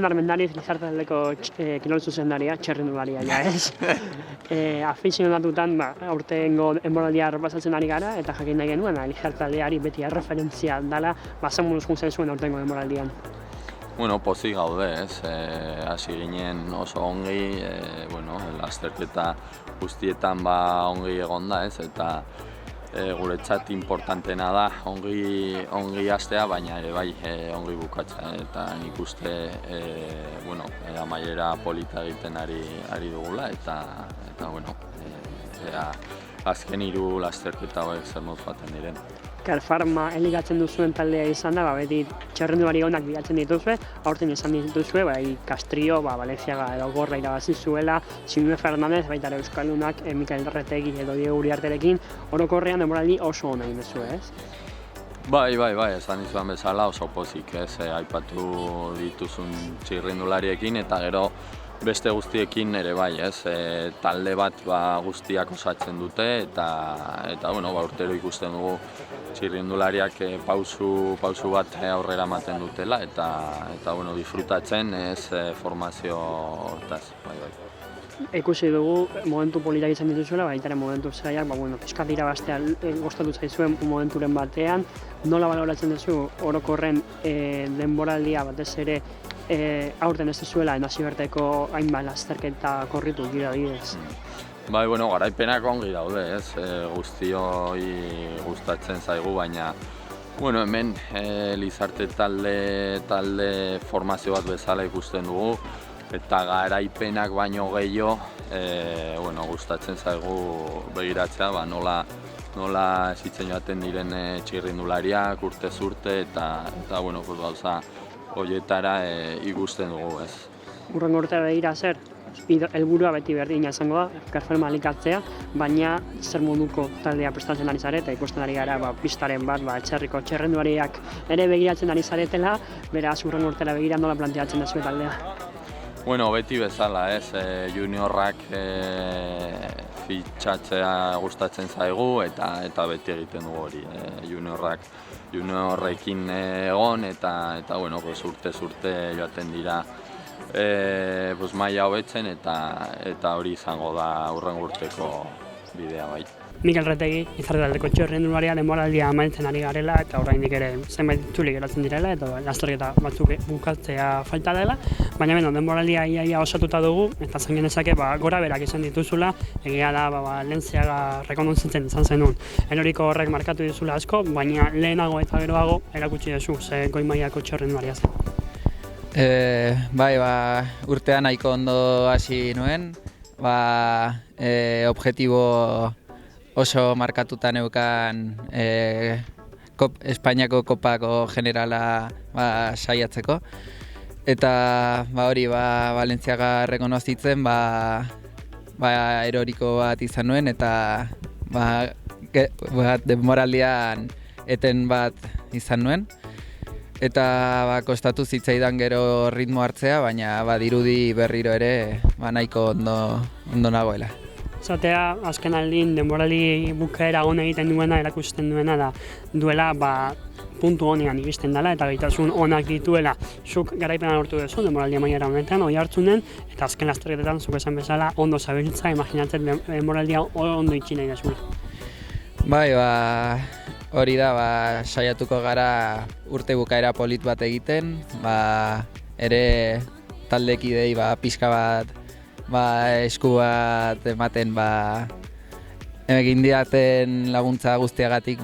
Jon Armendariz gizartealdeko kirol zuzendaria, txirrindularia ja ez. Afizionatutan aurtengo denboraldia errepasatzen ari gara eta jakin nahi genuen gizartealdeari beti erreferentzia dela, zer moduz funtzen zuen aurtengo denboraldian. Bueno, pozik gaude, ez? Hasi ginen oso ongi, lasterketa guztietan ongi egon da, ez? Eta guretzat importantena da ongi hastea, baina ere bai ongi bukatzea. Eta nik uste amaiera polita egiten ari dugula, eta azken 3 lasterketa hauek zer moduz joaten diren. Farma eligatzen duzuen taldea izan da, beti txirrindulari onak bilatzen dituzue, aurten izan dituzue, Castrillo, Valenciaga edo Gorra irabazi zuela, Sinue Fernandez, baita ere Euskaldunak, Mikel Retegi edo Diego Uriarterekin, orokorrean denboraldi oso ona egin duzue, ez? Bai, esan dizuan bezala oso pozik, ez, aipatu dituzun txirrindulariekin eta gero beste guztiekin ere bai, ez, talde bat guztiak osatzen dute eta urtero ikusten dugu txirrindulariak pausu bat aurrera ematen dutela eta disfrutatzen ez formazio hortaz, bai. Ikusi dugu momentu politak izan dituzuela, baita ere momentu zaiak, pixkat irabaztea gustatu zaizuen momenturen batean, nola baloratzen duzu orokorren denboraldia batez ere aurten ez duzuela nazioarteko hainbat lasterketa korritu gira bidez. Bai, garaipenak ongi daude, ez, guztioi gustatzen zaigu, baina hemen Lizarte talde formazio bat bezala ikusten dugu, eta garaipenak baino gehiago gustatzen zaigu begiratzea, nola zitzen joaten diren txirrindulariak urtez urte eta gauza horietara ikusten dugu, ez. Hurrengo urtera begira zer? Helburua beti berdina izango da, Karferma elikatzea, baina zer moduko taldea prestatzen ari zarete, ikusten ari gara pistaren bat, etxerriko txirrindulariak ere begiratzen ari zaretela, beraz hurrengo urtera begira nola planteatzen duzue taldea? Beti bezala, ez, juniorrak fitxatzea gustatzen zaigu eta beti egiten dugu hori. Juniorrekin egon eta urte joaten dira maila hobetzen eta hori izango da hurrengo urteko bidea bai. Mikel Retegi, Lizartealdeko txirrindularia denboraldia amaitzen ari garela eta oraindik ere zenbait itzuli geratzen direla eta lasterketa batzuk bukatzea falta dela, baina denboraldia ia osatuta dugu eta zen genezake gora berak izan dituzula, egia da Valenciaga rekonozitzen izan zenun. Eroriko horrek markatu dizula asko, baina lehenago eta geroago erakutsi duzu ze goi mailako txirrindularia zen. Urtean nahiko ondo hasi nuen, objektibo oso markatuta neukan Espainiako kopako generala saiatzeko. Eta Valenciaga rekonozitzen eroriko bat izan nuen eta denboraldian eten bat izan nuen. Eta kostatu zitzaidan gero ritmo hartzea, baina dirudi berriro ere nahiko ondo nagoela. Zatea, azken aldin denboraldi bukaera on egiten duena, erakusten duena duela puntu honean iristen dela eta gaitasun onak dituela. Zuk garaipena lortu duzu denboraldi amaiera honetan, Oiartzunen, eta azken lasterketetan zuk esan bezala ondo zabiltza, imaginatzen denboraldia ondo itxi nahi desula. Hori da, saiatuko gara urte bukaera polit bat egiten, ere taldekidei pixka bat, esku bat ematen, egin diaten laguntza guztiagatik,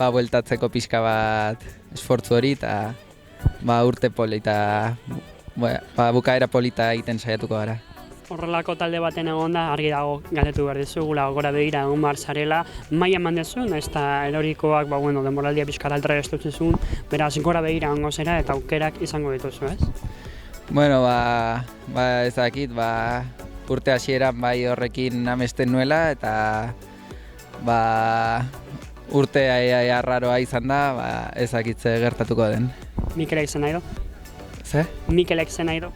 bueltatzeko pixka bat esfortzu hori, eta urte polita, bukaera polita egiten saiatuko gara. Horrelako talde baten egonda, argi dago galdetu behar dizugula, gora begira egon behar zarela, maila eman dezun, ez da erorikoak denboraldia pixka altra gestutzen, beraz gora begira egongo zera eta aukerak izango dituzu, ez? Ez dakit, urte hasieran horrekin amesten nuela eta urte arraroa izan da, ez dakitze gertatuko den. Mikelek zen nahi do? Ze? Mikelek zen nahi do?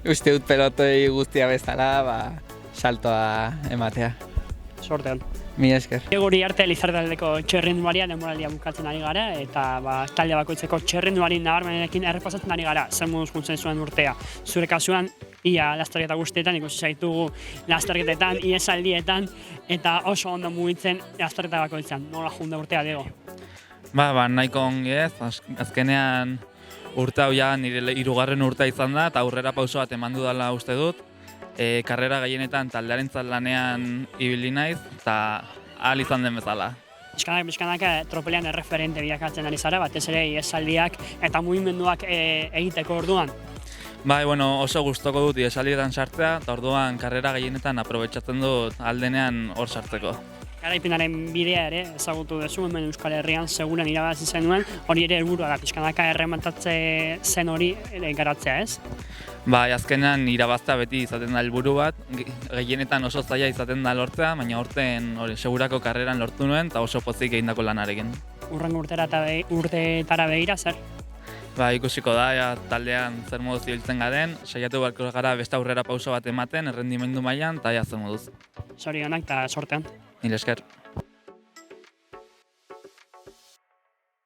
Uste dut pelotoi guztia bezala, saltoa ematea. Sortean. Mi esker. Guri arte Lizartaldeko txirrinduaria denboraldia bukatzen ari gara, eta talde bakoitzeko txirrinduari nabarmenekin errepasatzen ari gara, zer moduz funtzen zuen urtea. Zure kasuan, ia lasterketa guztietan, ikusi zaitugu lasterketetan, iesaldietan, eta oso ondo mugitzen lasterketa bakoitzean. Nola junda urtea, Diego? Nahiko ongi ez, azkenean urte hau ja nire 3. urtea izan da, eta aurrera pauso bat eman dudala uste dut. Karrera gehienetan taldearentzat lanean ibili naiz, eta ahal izan den bezala. Bizkanaka tropelean erreferente bilakatzen ari zara, batez ere iesaldiak eta mugimenduak egiteko orduan. Oso gustoko dut iesaldietan sartzea, eta orduan karrera gehienetan aprobetxatzen dut aldenean hor sartzeko. Garaipenaren bidea ere ezagutu duzu, hemen Euskal Herrian seguran irabazi zenuen, hori ere helburua da, pixkanaka errematatze zen hori garatzea, ez? Azkenean irabaztea beti izaten da helburu bat, gehienetan oso zaila izaten da lortzea, baina aurten segurako karreran lortu nuen eta oso pozik egindako lanarekin. Hurrengo urteetara begira, zer? Ikusiko da, taldean zer moduz ibiltzen garen, saiatu beharko gara beste aurrera pauso bat ematen, errendimendu mailan, eta zer moduz. Zorionak eta sortean. Mila esker.